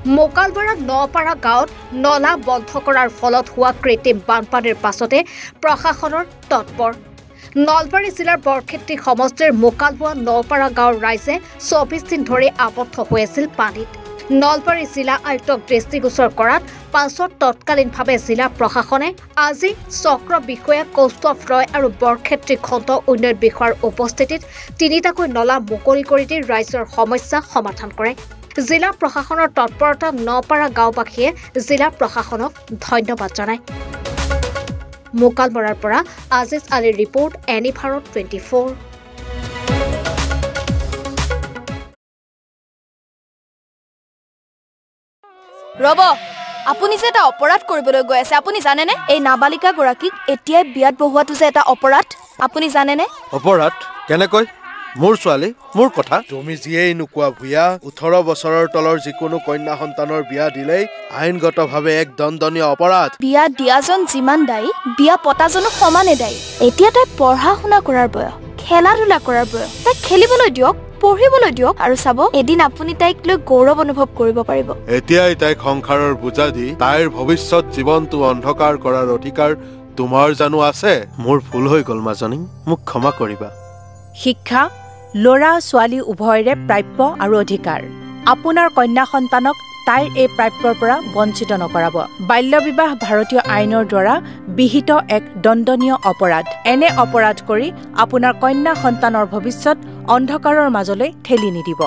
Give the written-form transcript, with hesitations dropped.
মোকালপাৰাৰ নপাৰা গাঁৱত নলা বন্ধ কৰাৰ ফলত হোৱা কৃত্ৰিম বানপানীৰ পাছতে প্ৰশাসনৰ তৎপৰ নলবাৰী জিলাৰ বৰক্ষেত্ৰী সমষ্টিৰ মোকালবোৱা নপাৰা গাঁৱৰ ৰাইজে 24 দিন ধৰি আবদ্ধ হৈ আছিল পানীত নলবাৰী জিলা আয়ুক্তক দৃষ্টিগোচৰ কৰাত পাছত তৎকালীনভাৱে জিলা প্ৰশাসনে আজি চক্ৰ বিষয়া কৌস্তভ ৰয় আৰু বৰক্ষেত্ৰী খণ্ড উন্নয়ন বিষয়াৰ উপস্থিতিত তিনিটাকৈ নলা মুকলি কৰি দি ৰাইজৰ সমস্যা সমাধান কৰে জিলা প্ৰশাসনৰ তৎপৰতা নপাৰা গাঁওবাসীয়ে জিলা প্ৰশাসনক ধন্যবাদ জনায় মোকালমৰাৰ পৰা আজিজ আলীৰ ৰিপৰ্ট এনি ভাৰত 24 ৰব আপুনি যে এটা অপৰাধ কৰিবলৈ গৈ আছে আপুনি জানে নে এই নাবালিকা গৰাকীক এতিয়াই বিয়াত বহোৱাটো যে এটা অপৰাধ আপুনি জানে নে অপৰাধ কেনেকৈ মোৰ ছোৱালী মোৰ কথা তুমি যিয়েই নোকোৱা ভূয়া 18 বছৰৰ তলৰ যিকোনো কন্যা সন্তানৰ বিয়া দিলেই আইনগতভাৱে এক দণ্ডনীয় অপৰাধ বিয়া দিয়াজন যিমান দায়ী বিয়া পতাজনো সমানে দায়ী এতিয়া তাই পঢ়া শুনা কৰাৰ বয়স খেলা ধূলা কৰাৰ বয়স তাই খেলিবলৈ দিয়ক পঢ়িবলৈ দিয়ক আৰু চাব এদিন আপুনি তাইক লৈ গৌৰৱ অনুভৱ কৰিব পাৰিব এতিয়াই তাইক সংসাৰৰ বুজা দি তাইৰ ভৱিষ্যত জীৱনটো অন্ধকাৰ কৰাৰ অধিকাৰ তোমাৰ জানো আছে মোৰ ভুল হৈ গল মাজনী মোক ক্ষমা কৰিবা শিক্ষা লৰা ছোৱালী উভয়ৰে প্ৰাপ্য আৰু অধিকাৰ আপোনাৰ কন্যা সন্তানক তাইৰ এই প্ৰাপ্যৰ পৰা বঞ্চিত নকৰাব বাল্য বিবাহ ভাৰতীয় আইনৰ দ্বাৰা বিহিত এক দণ্ডনীয় অপৰাধ এনে অপৰাধ কৰি আপোনাৰ কন্যা সন্তানৰ ভৱিষ্যত অন্ধকাৰৰ মাজলৈ ঠেলি নিদিব